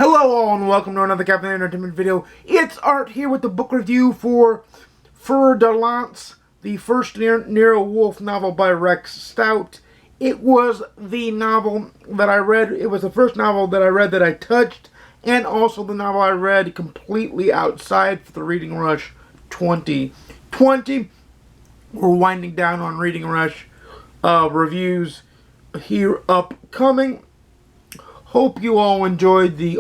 Hello all and welcome to another Captain Entertainment video. It's Art here with the book review for Fer De Lance, the first Nero Wolfe novel by Rex Stout. It was the novel that I read, it was the first novel that I read that I touched, and also the novel I read completely outside for the Reading Rush 2020. We're winding down on Reading Rush reviews here upcoming. Hope you all enjoyed the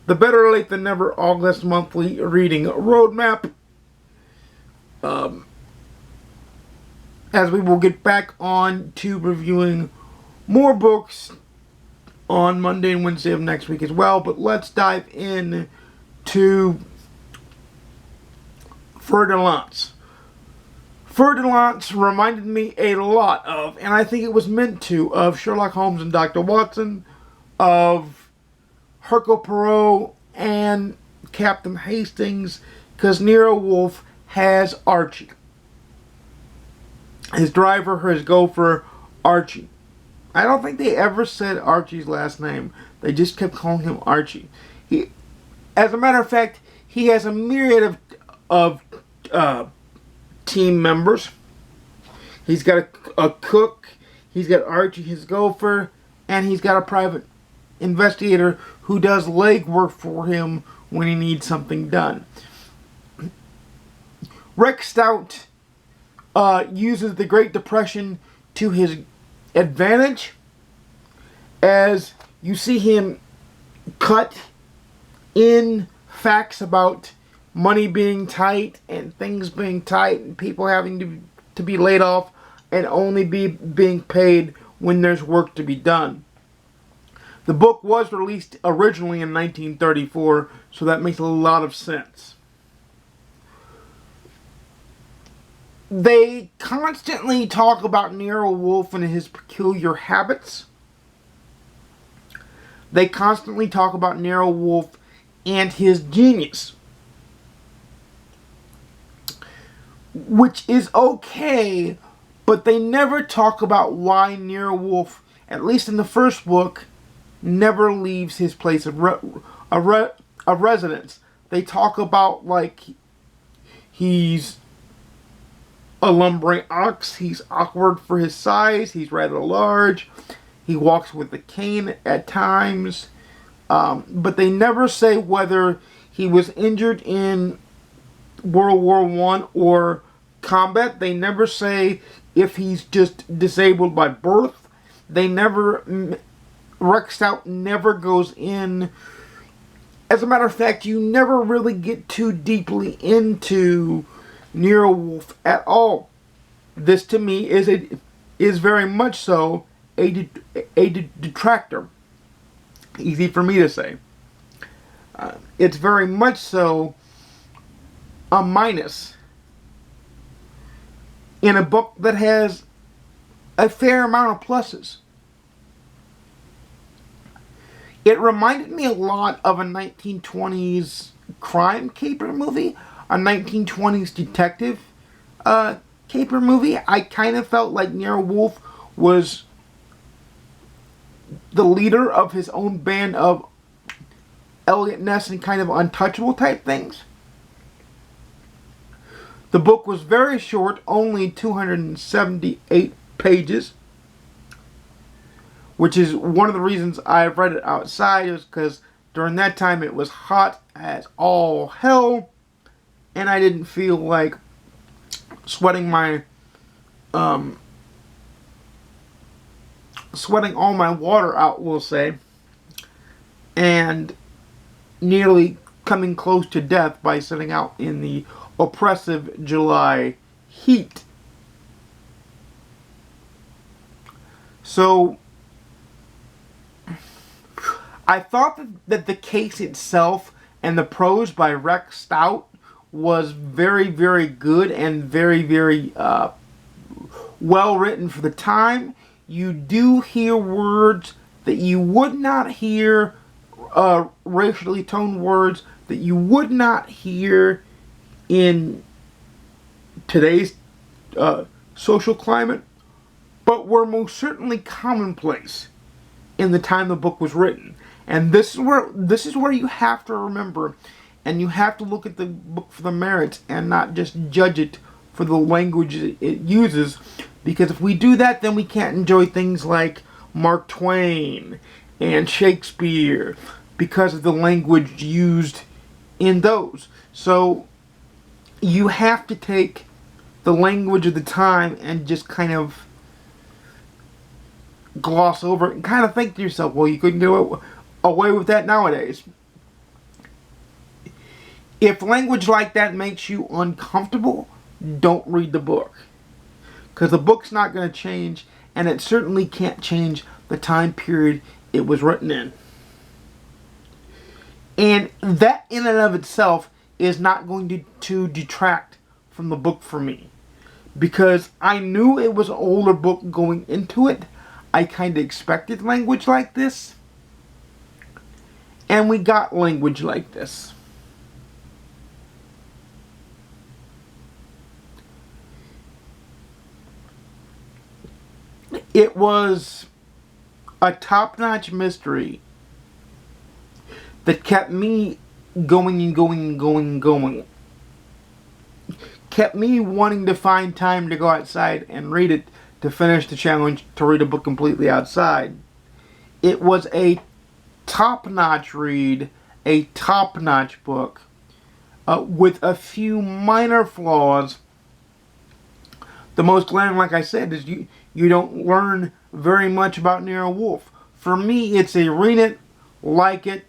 Better Late Than Never August monthly reading roadmap. As we will get back on to reviewing more books on Monday and Wednesday of next week as well. But let's dive in to Fer De Lance. Fer De Lance reminded me a lot of, and I think it was meant to, of Sherlock Holmes and Dr. Watson, of Hercule Poirot and Captain Hastings, because Nero Wolfe has Archie. His driver, his gopher, Archie. I don't think they ever said Archie's last name. They just kept calling him Archie. As a matter of fact, he has a myriad of team members. He's got a cook, he's got Archie, his gopher, and he's got a private investigator who does legwork for him when he needs something done. Rex Stout uses the Great Depression to his advantage, as you see him cut in facts about money being tight and things being tight and people having to be laid off and only being paid when there's work to be done. The book was released originally in 1934, so that makes a lot of sense. They constantly talk about Nero Wolfe and his peculiar habits. They constantly talk about Nero Wolfe and his genius, which is okay, but they never talk about why Nero Wolfe, at least in the first book, never leaves his place of residence. They talk about, like, he's a lumbering ox, he's awkward for his size, he's rather large, he walks with a cane at times, but they never say whether he was injured in World War I or combat. They never say if he's just disabled by birth. Rex Stout never goes in. As a matter of fact, you never really get too deeply into Nero Wolfe at all. This, to me, is very much so a detractor. Easy for me to say. It's very much so a minus in a book that has a fair amount of pluses. It reminded me a lot of a 1920s crime caper movie, a 1920s detective caper movie. I kind of felt like Nero Wolfe was the leader of his own band of Elliot Ness and kind of untouchable type things. The book was very short, only 278 pages. Which is one of the reasons I've read it outside, is because during that time it was hot as all hell, and I didn't feel like sweating all my water out, we'll say, and nearly coming close to death by sitting out in the oppressive July heat. So I thought that the case itself and the prose by Rex Stout was very, very good and very, very well written for the time. You do hear words that you would not hear, racially toned words that you would not hear in today's social climate, but were most certainly commonplace in the time the book was written. And this is where you have to remember, and you have to look at the book for the merits and not just judge it for the language it uses, because if we do that, then we can't enjoy things like Mark Twain and Shakespeare because of the language used in those. So you have to take the language of the time and just kind of gloss over it and kind of think to yourself, well, you couldn't get away with that nowadays. If language like that makes you uncomfortable, don't read the book. Because the book's not going to change, and it certainly can't change the time period it was written in. And that in and of itself is not going to detract from the book for me. Because I knew it was an older book going into it. I kind of expected language like this. And we got language like this. It was a top-notch mystery that kept me going and going and going and going. Kept me wanting to find time to go outside and read it, to finish the challenge to read a book completely outside. It was a top-notch read, a top-notch book, with a few minor flaws. The most glaring, like I said, is you don't learn very much about Nero Wolfe. For me, it's a read it, like it,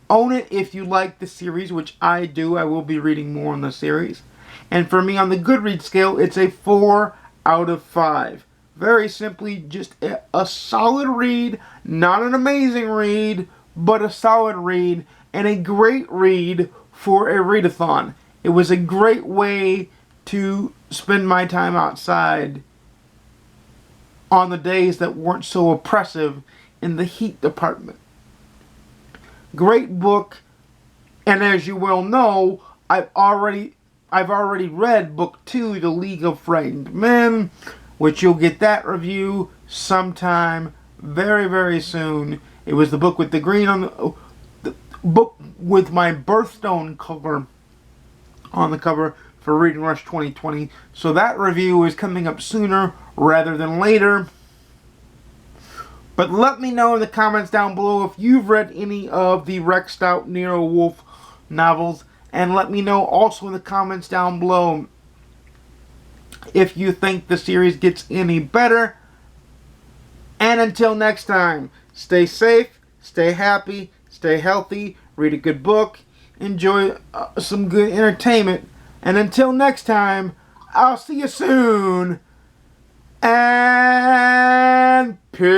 own it if you like the series, which I do. I will be reading more on the series. And for me, on the GoodReads scale, it's a 4 out of 5. Very simply, just a solid read, not an amazing read, but a solid read, and a great read for a readathon. It was a great way to spend my time outside on the days that weren't so oppressive in the heat department. Great book, and as you well know, I've already read book 2, The League of Frightened Men, which you'll get that review sometime very, very soon. It was the book with the green on the book with my birthstone color on the cover for Reading Rush 2020. So that review is coming up sooner rather than later. But let me know in the comments down below if you've read any of the Rex Stout Nero Wolfe novels. And let me know also in the comments down below if you think the series gets any better. And until next time, stay safe, stay happy, stay healthy, read a good book, enjoy some good entertainment. And until next time, I'll see you soon. And peace.